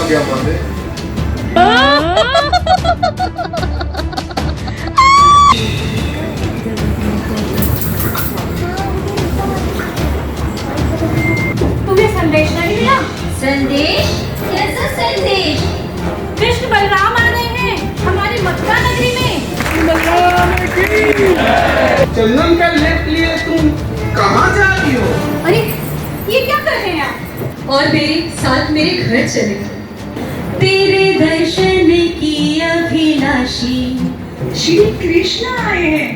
क्या बात है? तुम्हें संदेश नहीं मिला? संदेश? कैसा संदेश? कृष्ण बलराम आ रहे हैं हमारी मथुरा नगरी में। चंदन का लेप लिए तुम कहाँ जा रही हो? अरे ये क्या कर रहे हैं आप? और मेरे साथ मेरे घर चले। तेरे दर्शन की अभिलाषी श्री कृष्ण आए हैं।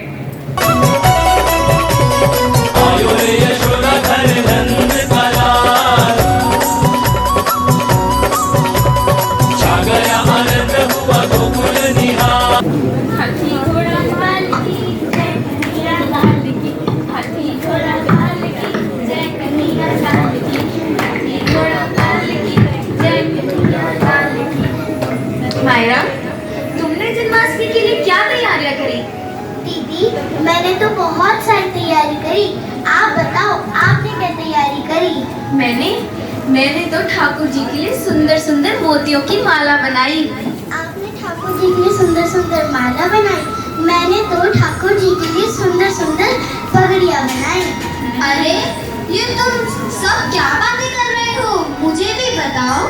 हाथी घोड़ा लाल की जय कन्हैया लाल की, हाथी घोड़ा लाल की जय कन्हैया लाल की, हाथी घोड़ा लाल की जय कन्हैया लाल की। मायरा, तुमने जन्माष्टमी के लिए क्या तैयारियां करी? दीदी, मैंने तो बहुत सारी तैयारी करी। आप बताओ, आपने क्या तैयारी करी? मैंने तो ठाकुर जी के लिए सुंदर सुंदर मोतियों की माला बनाई। आपने ठाकुर जी के लिए सुंदर सुंदर माला बनाई। मैंने तो ठाकुर जी के लिए सुंदर सुंदर पगड़ियाँ बनाई। अरे ये तुम सब क्या बातें कर रहे हो? मुझे भी बताओ।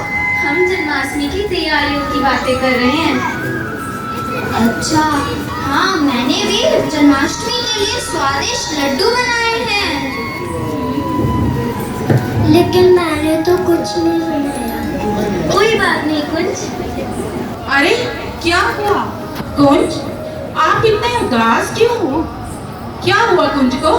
हम जन्माष्टमी की तैयारियों की बातें कर रहे हैं। अच्छा, हाँ, मैंने भी जन्माष्टमी के लिए स्वादिष्ट लड्डू बनाए हैं। लेकिन मैंने तो कुछ नहीं बनाया। कोई बात नहीं कुंज। अरे क्या हुआ कुंज? आप इतने उदास क्यों हो? क्या हुआ कुंज को?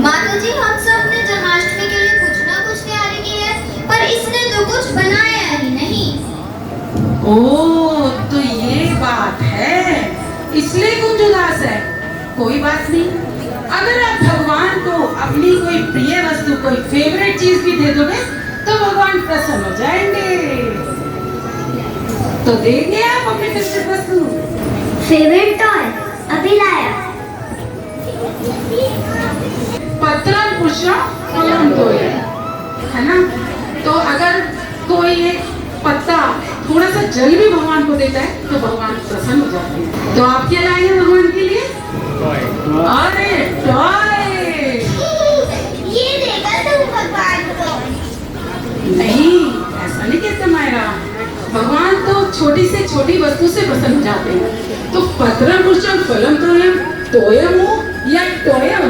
माता जी, हम सब ने जन्माष्टमी के लिए कुछ ना कुछ तैयारी की है, पर इसने तो कुछ बनाया ही नहीं। ओह, तो ये बात है, इसलिए कुंज उदास है। कोई बात नहीं, अगर आप भगवान को अपनी कोई प्रिय वस्तु, कोई फेवरेट चीज भी दे दोगे तो भगवान प्रसन्न हो जाएंगे। तो देंगे आप अपनी फेवरेट वस्तु? फेवरेट टॉय अभी लाया। पत्रम पुष्पम फलम तोयम, है ना? तो अगर कोई एक पत्ता थोड़ा सा जल भी भगवान को देता है तो भगवान प्रसन्न हो जाते हैं। तो आप क्या लाए हैं भगवान के लिए? अरे टॉय। ये देगा तुम भगवान को? नहीं, ऐसा नहीं कहते मायरा। भगवान तो छोटी से छोटी वस्तु से प्रसन्न हो जाते हैं। तो पत्रम पुष्पम फलम तोयम, तोयम हो या टोयम,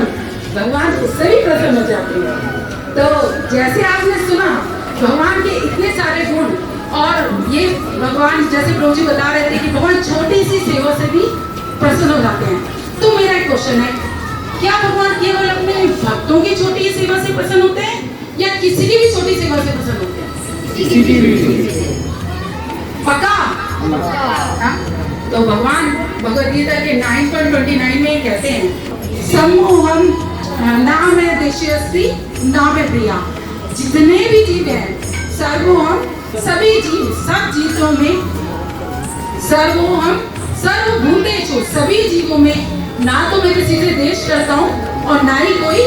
भगवान उससे भी प्रसन्न हो जाते हैं। तो जैसे आपने सुना भगवान के इतने सारे गुण, और ये भगवान जैसे प्रभु जी बता रहे थे कि भगवान छोटी सी सेवा से भी प्रसन्न हो जाते हैं। तो मेरा एक क्वेश्चन है, क्या भगवान केवल अपने भक्तों की छोटी सेवा से प्रसन्न होते हैं या किसी की भी छोटी सेवा से प्रसन्न होते हैं? किसी की भी। पक्का? हाँ? तो भगवान भगवद गीता के 9.29 में कहते हैं, समूहम नाम है देशयस्त्री नाम है प्रिया। जितने भी जीव हैं सर्वोहम, सभी जीव, सब जीवों में, सर्वोहम सर्वभूतेषु, सभी जीवों में ना तो मैं किसी से द्वेष करता हूँ और ना ही कोई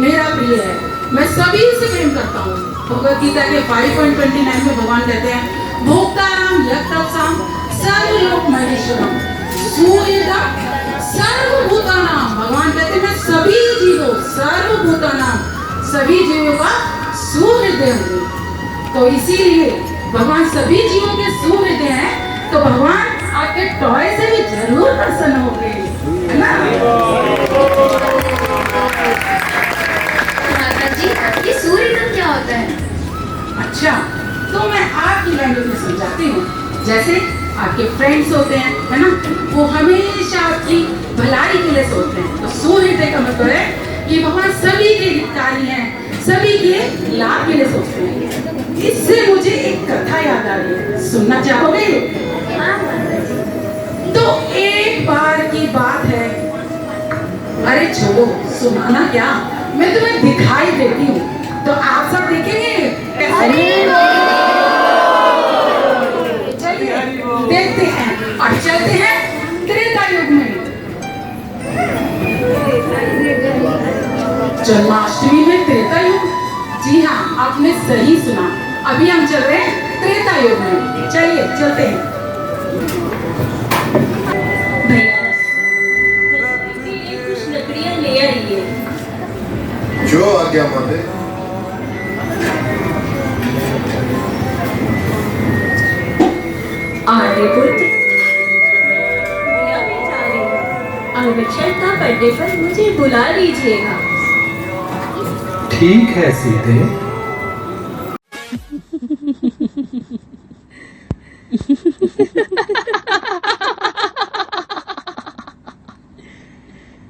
मेरा प्रिय है। मैं सभी से प्रेम करता हूँ। भगवद गीता के 5.29 में भगवान कहते हैं, भोक्ताराम यत्तपसाम सर्वलोक महेश्वरम सूर्यदा सर्वभूतानाम। भगवान कहते हैं मैं सभी जीवों, सर्वभूतानाम, सभी जीवों का सुहृदय हूँ। तो इसीलिए भगवान सभी जीवों के सुहृदय हैं। तो भगवान आपके टॉय से भी जरूर प्रसन्न होंगे, है ना? माता जी, ये सूर्यदम क्या होता है? अच्छा, तो मैं आपकी लैंग्वेज में समझाती हूँ। जैसे आपके फ्रेंड्स होते हैं, है ना, वो हमेशा आपकी भलाई के लिए सोचते हैं। तो सूर्यदय का मतलब है कि भगवान सभी के हितकारी हैं, सभी के लाभ के लिए सोचते हैं। इससे मुझे एक कथा याद आ रही है, सुनना चाहोगे? तो एक बार की बात है, अरे छोड़ो, सुनाना क्या, मैं तुम्हें दिखाई देती हूँ। तो आप सब देखेंगे? चलिए देखते हैं और चलते हैं त्रेता युग में। जन्माष्टमी में त्रेता युग? जी हाँ, आपने सही सुना। अभी हम चल रहे हैं योग में। चलिए चलते हैं। भैया रसोई के लिए कुछ लकड़ियाँ ले आइए। जो आज्ञा माते। आर्यपुत्र भैया मैं जा रही हूँ। अगरचर का बर्थडे पर मुझे बुला लीजिएगा। ठीक है सीते।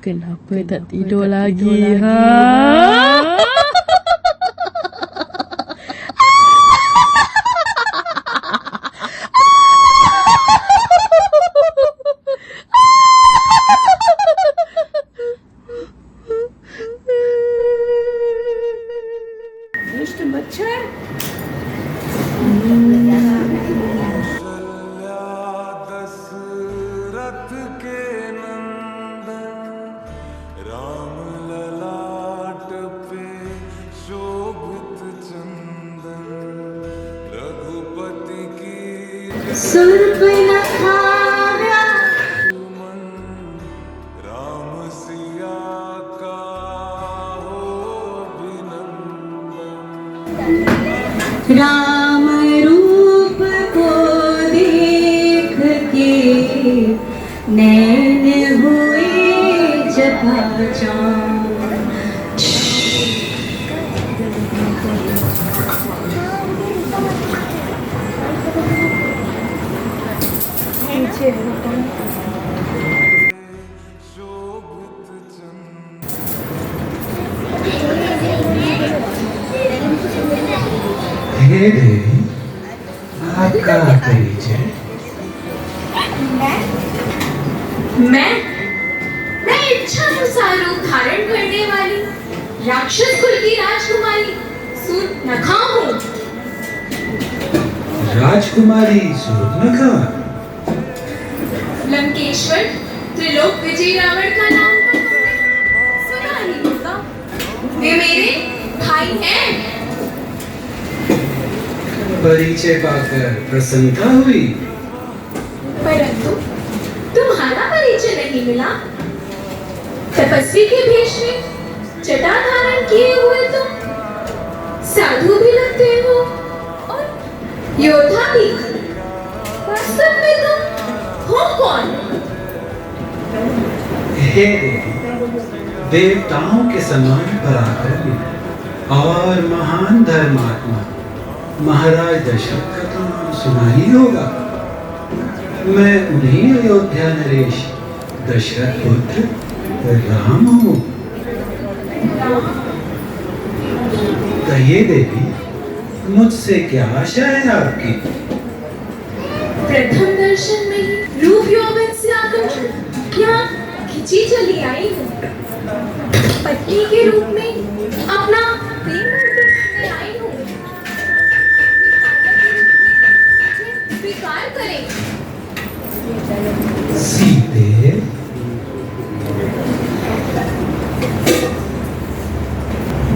Kenapa tak tidur lagi, ha? दुष्ट मच्छर। दशरथ के नंदन राम ललाट पे शोभित चंदन रघुपति की सुर्पनखाव्या मन राम सिया का हो अभिनंदन। राम रूप को देख के नैन हुए चकाचौंध। शोभित चंदन हे देवी, आपका परिचय? मैं इच्छानुसार रूप धारण करने वाली राक्षस कुल की राजकुमारी सूर्पनखा हूँ। राजकुमारी सूर्पनखा। लंकेश्वर त्रिलोक विजय रावण का नाम तो तुमने सुना ही होगा। वे मेरे भाई हैं। परिचय पाकर प्रसन्नता हुई। परंतु तुम्हारा परिचय नहीं मिला। तपस्वी के भेष में जटा धारण किए हुए तुम साधु भी लगते हो और योद्धा भी। वास्तव में तुम हो कौन? हे देवी, देवताओं के समान पराक्रमी और महान धर्मात्मा महाराज दशरथ का तो नाम सुना ही होगा। मैं उन्हीं अयोध्या नरेश दशरथ पुत्र राम हूँ। कहिए देवी, मुझसे क्या आशा है आपकी? प्रथम दर्शन में ही रूप यौवन से आकर यहाँ खिंची चली आई हूँ। पत्नी के रूप में अपना प्रेम अर्पण करने आई हूँ। स्वीकार करें। सीते,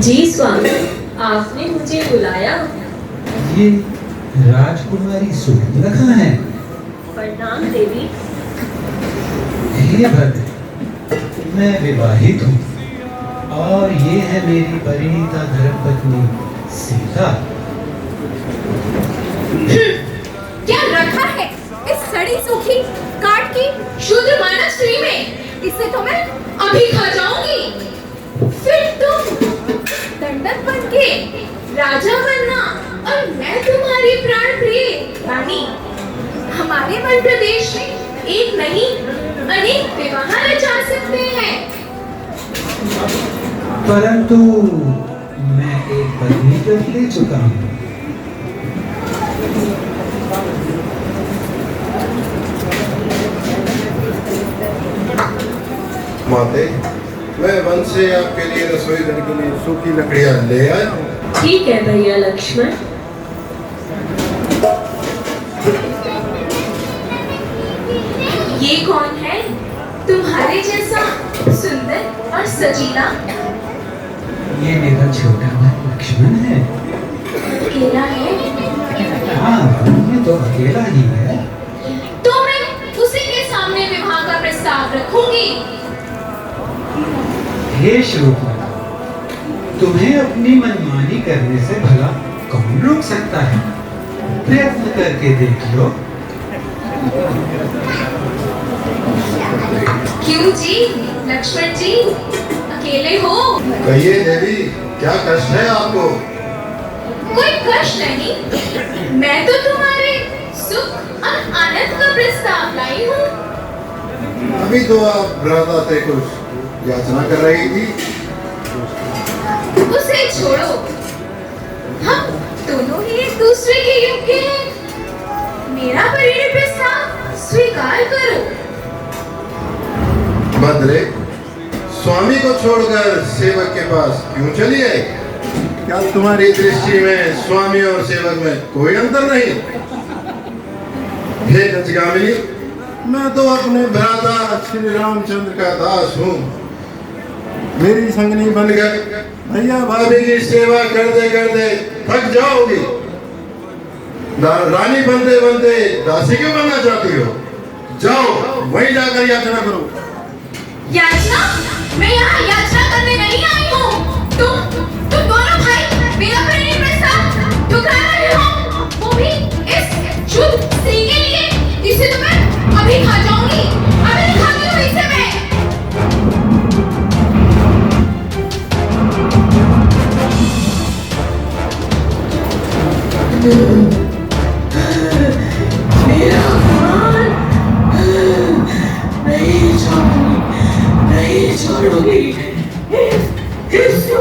जी स्वामी, आपने मुझे बुलाया। ये राजकुमारी सूर्पनखा है। प्रणाम देवी। हे भद्र, मैं विवाहित हूँ और ये है मेरी परिणीता धर्मपत्नी सीता। क्या रखा है इस सड़ी सूखी काट की शूद्र मानव स्त्री में? इसे तो मैं अभी खा जाऊंगी। फिर तुम दंडक बन के राजा बनना और मैं तुम्हारी प्राण प्रिय रानी। हमारे मध्य प्रदेश में एक नहीं अनेक विवाह रचा सकते हैं। परंतु मैं एक पत्नी तक ले चुका हूँ। माते, मैं वन से आपके लिए रसोई घर के लिए सूखी लकड़ियां ले आया हूँ। ठीक है भैया लक्ष्मण। ये कौन है तुम्हारे जैसा सुंदर और सजीला? ये मेरा छोटा भाई लक्ष्मण है। अकेला है? हाँ, भगवान तो अकेला ही है। तो मैं उसी के सामने विवाह का प्रस्ताव रखूंगी। हे श्रोता, तुम्हें अपनी मनमानी करने से भला कौन रोक सकता है? प्रयत्न करके देख लो। क्यों जी लक्ष्मण जी, अकेले हो? कहिए देवी, क्या कष्ट है आपको? कोई कष्ट नहीं, मैं तो तुम्हारे सुख और आनंद का प्रस्ताव लाई हूँ। अभी तो आप भ्राता से कुछ याचना कर रही थी। उसे छोड़ो, हम दोनों ही एक दूसरे के योग्य हैं। मेरा परिणय प्रस्ताव स्वीकार करो। भद्रे, स्वामी को छोड़कर सेवक के पास क्यों चली आई? क्या तुम्हारी दृष्टि में स्वामी और सेवक में कोई अंतर नहीं? हे गजगामिनी, मैं तो अपने भ्राता श्री रामचंद्र का दास हूँ। मेरी संगनी बनकर भैया भाभी की सेवा करते करते थक जाओगी। रानी बनते बनते दासी क्यों बनना चाहती हो? जाओ वहीं जाकर याचना करो। याचना? मैं यहाँ याचना करने नहीं आई हूँ। तुम दोनों भाई मेरा परिणय प्रस्ताव ठुकरा रहे हो, वो भी इस शुद्ध स्त्री के लिए। इसे तो मैं अभी खा जाऊंगी, अभी खाती हूँ इसे मैं। मेरा मान नहीं छोड़ूंगी। इसको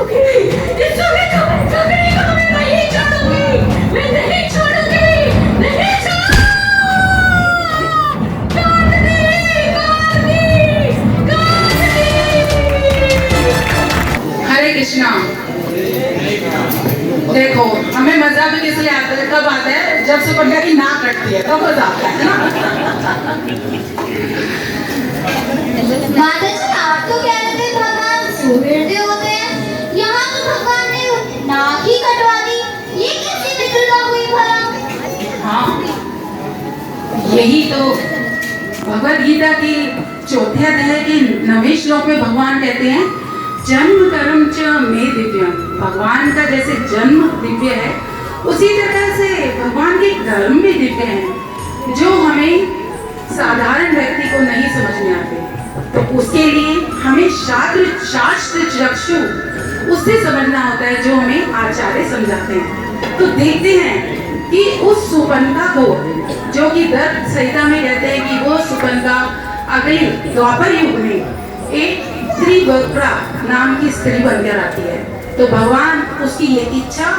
नहीं छोड़ूंगी। हरे कृष्णा। देखो, हमें मजा भी किस लिए आता है, कब आता है? जब सुकन्या की नाक कटती है तब मजा आता है ना। माता जी, आप तो कह रहे थे भगवान सुहृदय होते हैं। यहाँ तो भगवान ने नाक ही कटवा दी। ये कैसी विद्वता हुई भला? हाँ, यही तो भगवद गीता की चौथे अध्याय के 9वें श्लोक में भगवान कहते हैं, जन्म कर्म च मे दिव्यम। भगवान का जैसे जन्म दिव्य है, उसी तरह से भगवान के कर्म भी दिव्य हैं, जो हमें साधारण व्यक्ति को नहीं समझ में आते। तो उसके लिए हमें शास्त्र चक्षु उससे समझना होता है, जो हमें आचार्य समझाते हैं। तो देखते हैं कि उस सुपंका को, जो कि दर्द संहिता में कहते हैं कि वो सुपंका अगले द्वापर युग में एक त्रिवक्रा नाम की स्त्री बनकर आती है। तो भगवान उसकी ये इच्छा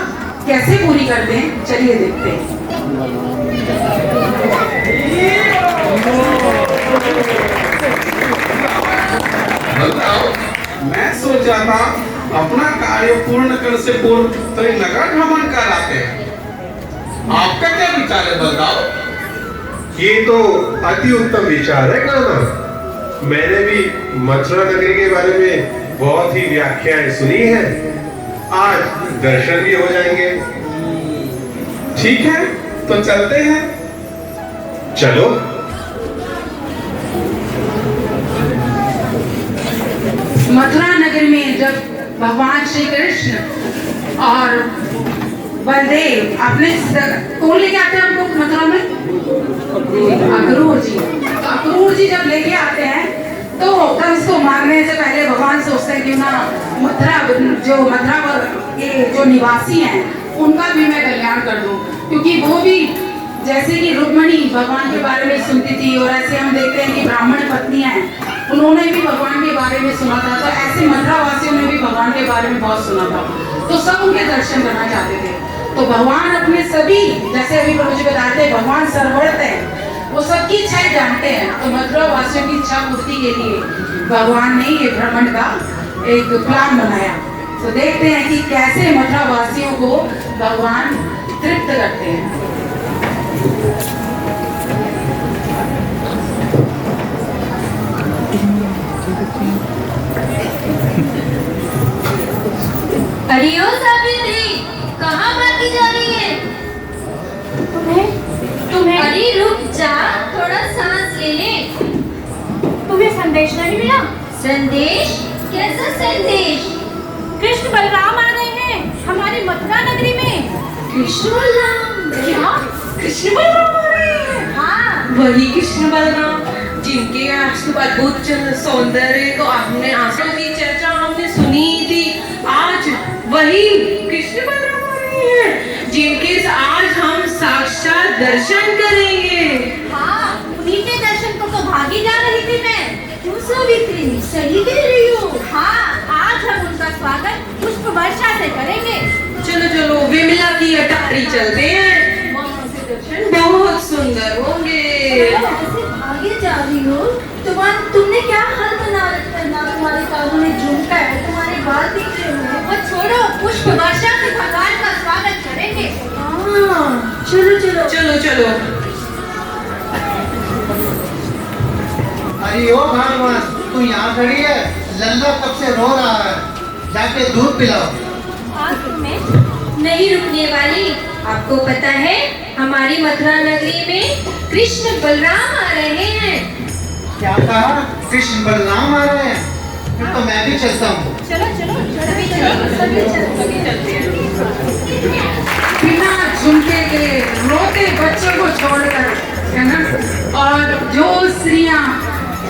कैसे पूरी करते हैं, चलिए देखते हैं। मैं सोचा था अपना कार्य पूर्ण करने से पूर्व तो नगर भ्रमण कराते हैं। आपका क्या विचार है बलदाव? ये तो अति उत्तम विचार है कर्णव। मैंने भी मथुरा नगरी के बारे में बहुत ही व्याख्याएं सुनी है। आज दर्शन भी हो जाएंगे। ठीक है, तो चलते हैं। चलो। मथुरा नगर में जब भगवान श्री कृष्ण और बलदेव अपने कौन लेके आते हैं हमको मथुरा में? अक्रूर जी जब लेके आते हैं तो कंस को मारने से पहले भगवान सोचते हैं कि ना मथुरा के जो निवासी हैं उनका भी मैं कल्याण कर दूं, क्योंकि वो भी जैसे कि रुक्मणी भगवान के बारे में सुनती थी, और ऐसे हम देखते हैं कि ब्राह्मण पत्नियां हैं, उन्होंने भी भगवान के बारे में सुना था। तो ऐसे मथुरा वासियों ने भी भगवान के बारे में बहुत सुना था, तो सब उनके दर्शन करना चाहते थे। तो भगवान अपने सभी, जैसे अभी प्रभु जी बताते हैं, भगवान सर्वज्ञ है, वो सबकी इच्छाएं जानते हैं। तो मथुरा वासियों की इच्छा पूर्ति के लिए भगवान ने ये भ्रमण का एक प्लान बनाया। तो देखते हैं कि कैसे मथुरा वासियों को भगवान तृप्त करते हैं। अरे ओ सावित्री, कहाँ भागी जा रही है? अरे रुक जा, थोड़ा सांस ले ले। तुम्हें संदेश नहीं मिला? संदेश? कैसा संदेश? कृष्ण बलराम आ रहे हैं हमारी मथुरा नगरी में। कृष्ण बलराम? क्या कृष्ण बलराम आ रहे हैं? हाँ, वही कृष्ण बलराम जिनके अद्भुत सौंदर्य को हमने आंसू की चर्चा हमने सुनी थी। आज वही कृष्ण बलराम आ रहे हैं जिनके आज हम साक्षात दर्शन करेंगे। हाँ, उन्हीं के दर्शन को तो भागी जा रही थी मैं। तुम सावित्री सही कह रही हो। हाँ, आज हम उनका स्वागत पुष्प वर्षा से करेंगे। चलो चलो विमला की अटारी चलते हैं, वहाँ से दर्शन बहुत सुंदर होंगे। ऐसे भागे जा रही हो? तुमने क्या हाल बना रखा है? ना तुम्हारे कानों में झुमका है, तुम्हारे बाल दिख रहे हैं। वो छोड़ो, पुष्प वर्षा से भगवान का स्वागत करेंगे। हाँ, चलो चलो चलो चलो। अरे ओ भागवान, तू यहाँ खड़ी है? लल्ला कब से रो रहा है, जाके दूध पिलाओ। आज मैं नहीं रुकने वाली। आपको पता है हमारी मथुरा नगरी में कृष्ण बलराम आ रहे हैं। क्या कहा? कृष्ण बलराम आ रहे हैं? फिर तो मैं भी चलता हूँ। चलो चलो सभी चलते हैं। बिना झुमके के रोते बच्चों को छोड़कर, है ना, और जो स्त्रियां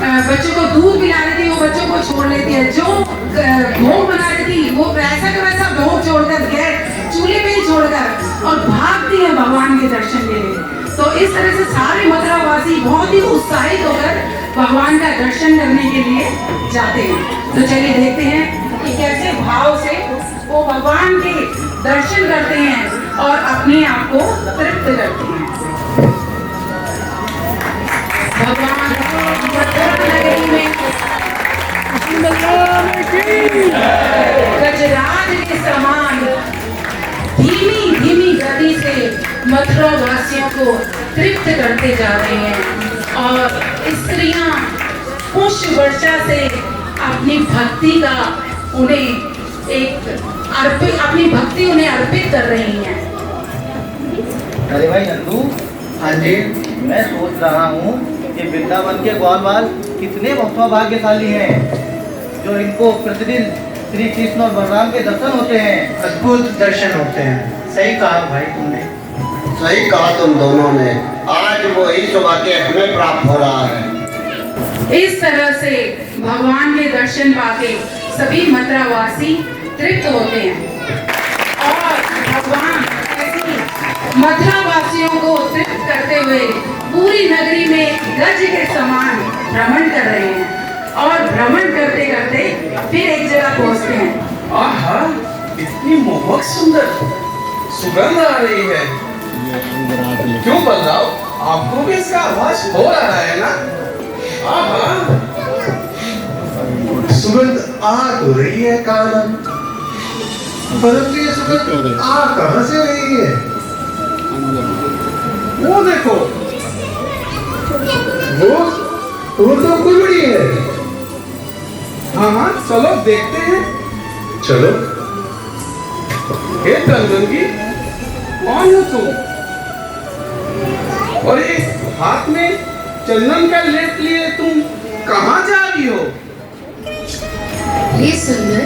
बच्चों को दूध पिला रही थी वो बच्चों को छोड़ लेती है, जो भोग बना रही थी वो वैसा का वैसा भोग छोड़कर गैस चूल्हे पे ही छोड़कर और भागती है भगवान के दर्शन के लिए। तो इस तरह से सारे मथुरा वासी बहुत ही उत्साहित होकर भगवान का दर्शन करने के लिए जाते हैं। तो चलिए देखते हैं कि कैसे भाव से वो भगवान के दर्शन करते हैं और अपने आप को तृप्त करते हैं। भगवान मथुरा नगरी में गजराज के समान धीमी धीमी गति से मथुरा वासियों को तृप्त करते जा रहे हैं और स्त्रियां पुष्प वर्षा से अपनी भक्ति का उन्हें एक अपनी भक्ति उन्हें अर्पित कर रही हैं। अरे भाई नंदू, हाँ जी, मैं सोच रहा हूँ कि वृंदावन के ग्वालवाल कितने भाग्यशाली हैं जो इनको प्रतिदिन श्री कृष्ण और बलराम के दर्शन होते हैं, अद्भुत दर्शन होते हैं। सही कहा भाई तुमने। सही कहा तुम दोनों ने। आज वही सौभाग्य हमें प्राप्त हो रहा है। इस तरह से भगवान के दर्शन पाके सभी मथुरा वासी तृप्त होते हैं और भगवान मथुरा वासियों को तृप्त करते हुए पूरी नगरी में गज के समान भ्रमण कर रहे हैं और भ्रमण करते करते फिर एक जगह पहुंचते हैं। आहा, इतनी मोहक सुंदर सुगंध आ रही है। क्यों बलराम, आपको भी इसका आवाज हो रहा है ना? आहा, सुगंध आ तो रही है कानन, परंतु ये सुगंध आ कहां से रही है? वो देखो, वो तो कुलड़ी है। हाँ हाँ, चलो देखते हैं। चलो। हे चंदनगी, कौन हो तुम? और ये हाथ में चंदन का लेप लिए तुम कहाँ जा रही हो? हे सुंदर,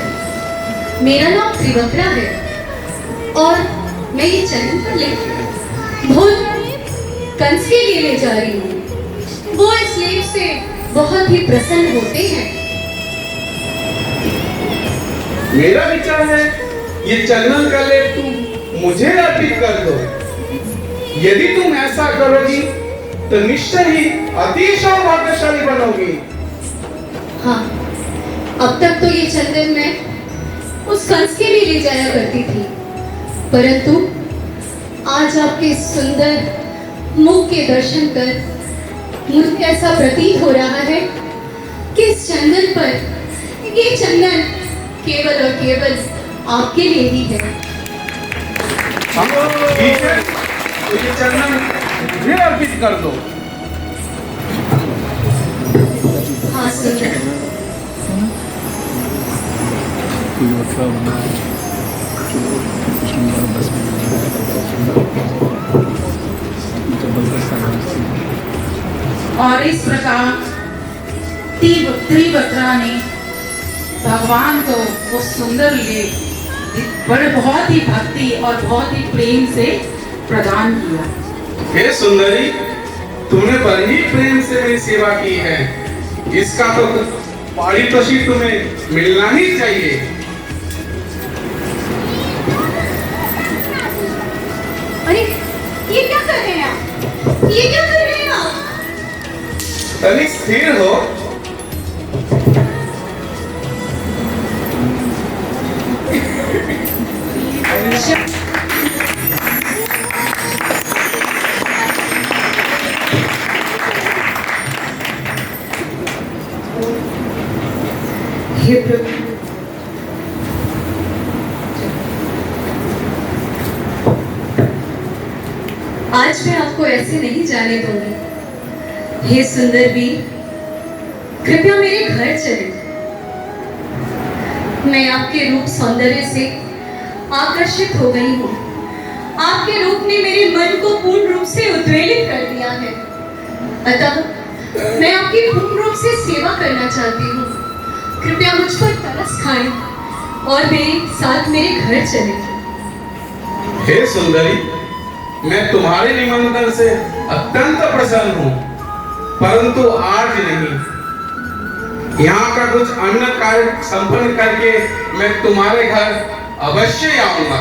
मेरा नाम त्रिवक्रा है और मैं ये चंदन का लेप भोज कंस के लिए ले जा रही हूँ। वो इस लेप से बहुत ही प्रसन्न होते हैं। मेरा विचार है ये चंदन का लेप तुम मुझे अर्पित कर दो। यदि तुम ऐसा करोगी तो निश्चय ही अति सौभाग्यशाली बनोगी। हाँ, अब तक तो ये चंदन मैं उस कंस के लिए ले जाया करती थी, परंतु आज आपके सुंदर मुख के दर्शन कर मुझे ऐसा प्रतीत हो रहा है कि इस चंदन पर ये चंदन केवल और केवल आपके लिए ही है। ठीक है, तो ये चंदन मुझे अर्पित कर दो। हाँ सुंदर, और इस प्रकार त्रिवक्रा ने भगवान को वो सुंदर लेख बड़े बहुत ही भक्ति और बहुत ही प्रेम से प्रदान किया। हे सुंदरी, तुमने बड़ी ही प्रेम से मेरी सेवा की है, इसका तो पारितोषिक तुम्हें मिलना ही चाहिए। अरे ये क्या कर रहे हैं आप? ये क्या कर रहे हैं आप? तनिक स्थिर हो। हे प्रभु, आज मैं आपको ऐसे नहीं जाने दूंगी। हे सुंदर भी, कृपया मेरे घर चलें। मैं आपके रूप सौंदर्य से आकर्षित हो गई हूँ। आपके रूप ने मेरे मन को पूर्ण रूप से उद्वेलित कर दिया है। अतः मैं आपकी पूर्ण रूप से सेवा करना चाहती हूँ। कृपया मुझ पर तरस खाएं और मेरे साथ मेरे घर चलें। हे सुंदरी, मैं तुम्हारे निमंत्रण से अत्यंत प्रसन्न हूँ, परंतु आज नहीं। यहाँ का कुछ अन्य कार्य संपन्न करके मैं तुम्हारे घर अवश्य आऊंगा।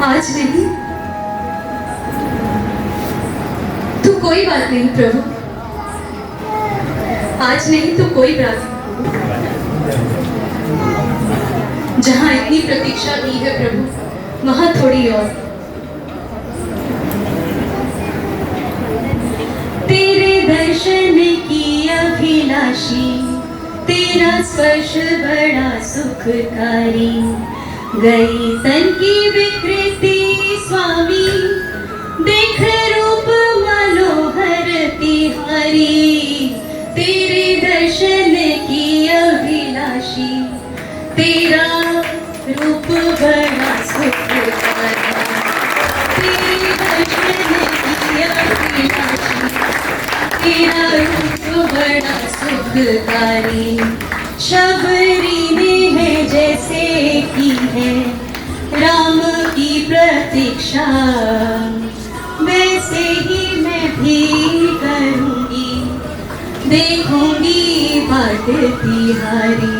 आज नहीं तो कोई बात नहीं प्रभु, आज नहीं तो कोई बात नहीं। जहाँ इतनी प्रतीक्षा की है प्रभु, वहाँ थोड़ी और। तेरे दर्शन की अभिलाषी, तेरा स्पर्श बड़ा सुखकारी। गई तन की विकृति स्वामी, देख रूप मनोहर तिहारी। तेरे दर्शन की अभिलाषी, तेरा रूप बड़ा सुखकारी। तेरे दर्शन की अभिलाषी, तेरा रूप बड़ा सुखकारी। शबरी ने जैसे की है राम की प्रतीक्षा, वैसे ही मैं भी करूंगी, देखूंगी बाट तिहारी।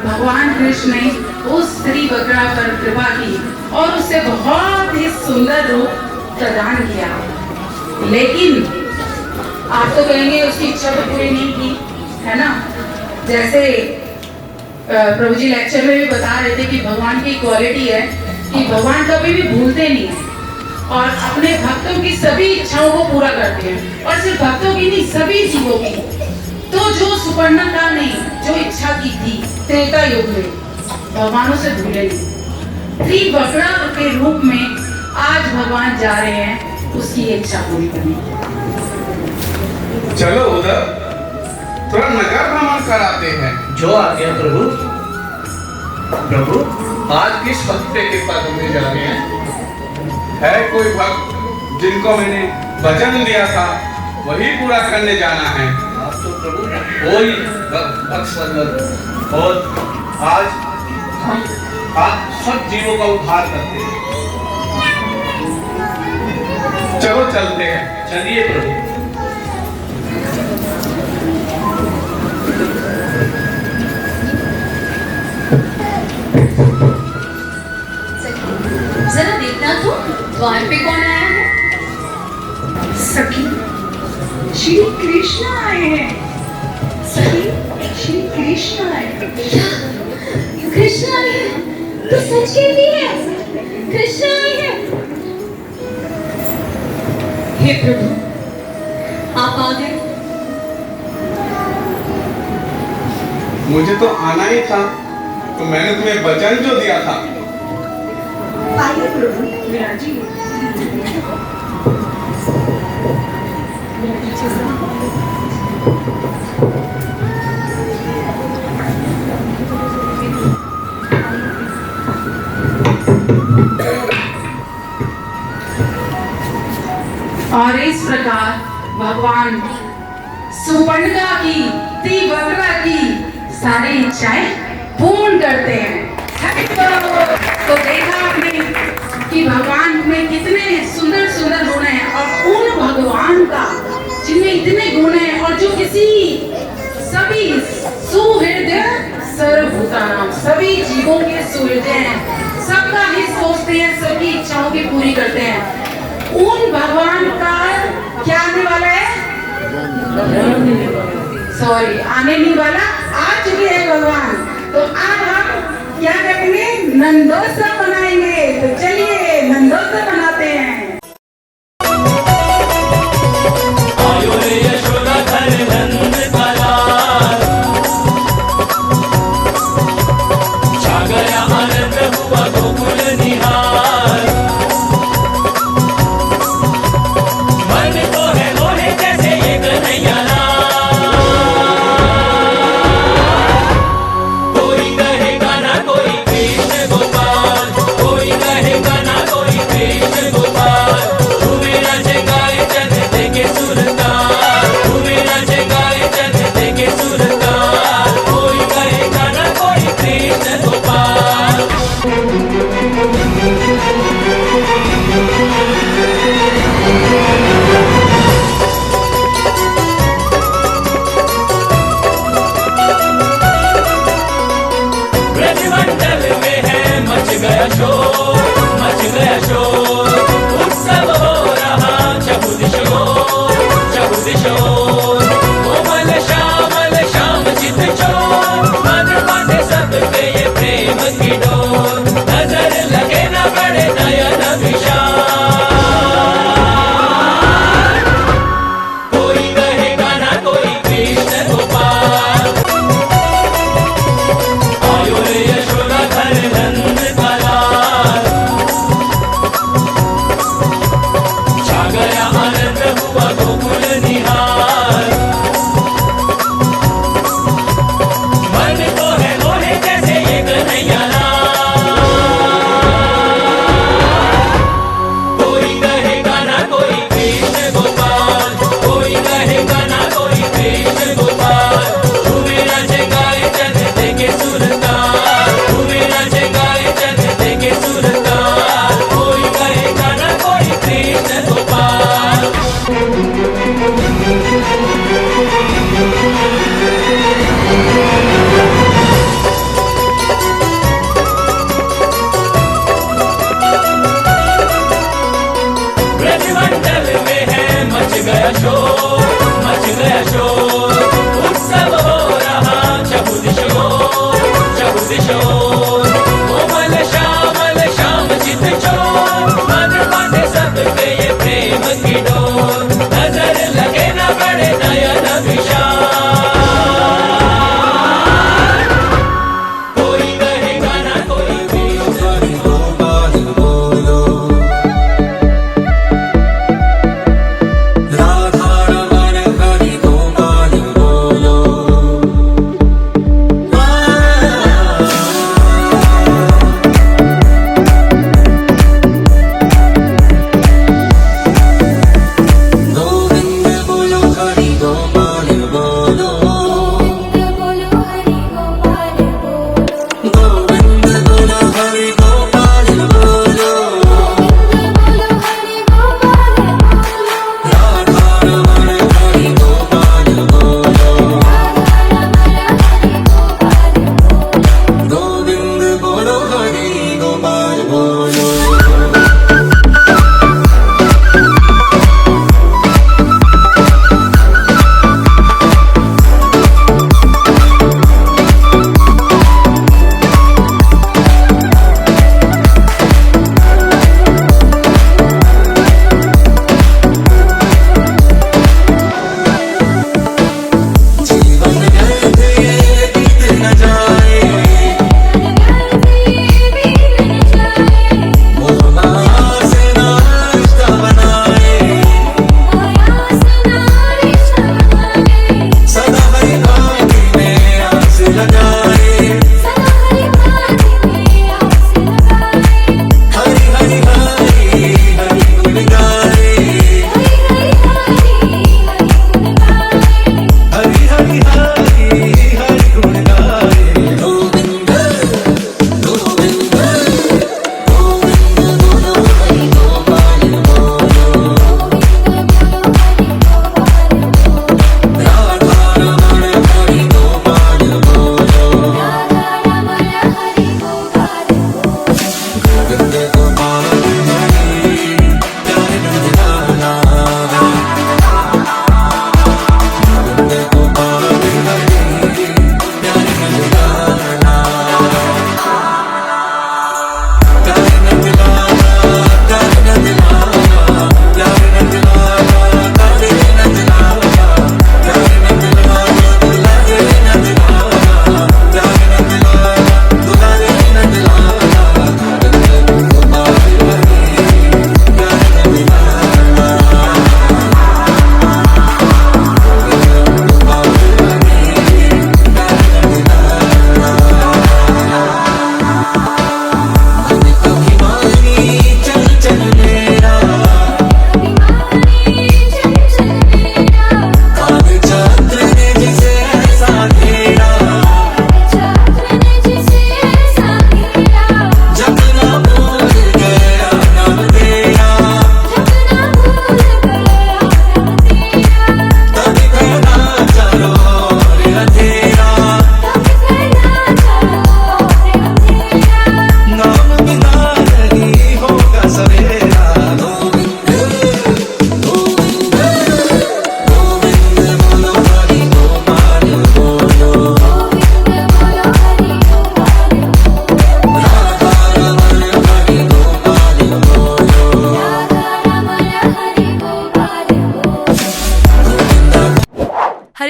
भगवान कृष्ण ने उस त्रिवक्रा पर कृपा की और उसे बहुत ही सुंदर रूप प्रदान किया। लेकिन आप तो कहेंगे उसकी इच्छा तो पूरी नहीं की, है ना। जैसे प्रभु जी लेक्चर में भी बता रहे थे कि भगवान की क्वालिटी है कि भगवान कभी भी भूलते नहीं है और अपने भक्तों की सभी इच्छाओं को पूरा करते हैं, और सिर्फ भक्तों की नहीं, सभी जीवों की। तो जो सुपर्णका ने जो इच्छा की थी त्रेता युग में, भगवान उसे भूले नहीं। त्रिवक्रा के रूप में आज भगवान जा रहे हैं उसकी इच्छा पूरी करने। चलो उधर थोड़ा नगर भ्रमण कराते हैं। जो आ गया प्रभु। प्रभु, आज किस भक्त पे कृपा करने जा रहे हैं? है कोई भक्त जिनको मैंने वचन दिया था वही पूरा करने जाना है। आप तो प्रभु कोई भक्त और आज हम आप सब जीवों का उद्धार करते हैं। चलो चलते हैं। चलिए प्रभु। जरा देखना तो द्वार पे कौन आया है? सखी, श्री कृष्ण आए हैं। सखी, श्री कृष्ण आए हैं। क्या कृष्ण आए हैं? तो सच कहती है, कृष्ण आए हैं। हे प्रभु, आप आ गए। मुझे तो आना ही था, तो मैंने तुम्हें वचन जो दिया था। आइए प्रभु, विराजिए। और इस प्रकार भगवान सुपर्णका की तिव्रता की सारी इच्छाएं पूर्ण करते हैं। तो देखा आपने कि भगवान में कितने सुंदर सुंदर गुण हैं, और उन भगवान का जिनमें इतने गुण हैं और जो किसी सभी सुहृदय सर्वभूतानां सभी जीवों के सुहृदय हैं, सबका ही सोचते हैं, सबकी इच्छाओं की पूरी करते हैं। उन भगवान का क्या आने वाला है? सॉरी, आने नहीं वाला, आ चुके हैं भगवान। तो आज हम क्या करेंगे? नंदोत्सव मनाएंगे। तो चलिए नंदोत्सव मनाते हैं।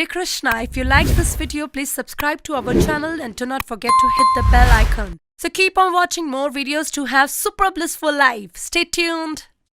Hare Krishna. If you like this video, please subscribe to our channel and do not forget to hit the bell icon. So keep on watching more videos to have super blissful life. Stay tuned.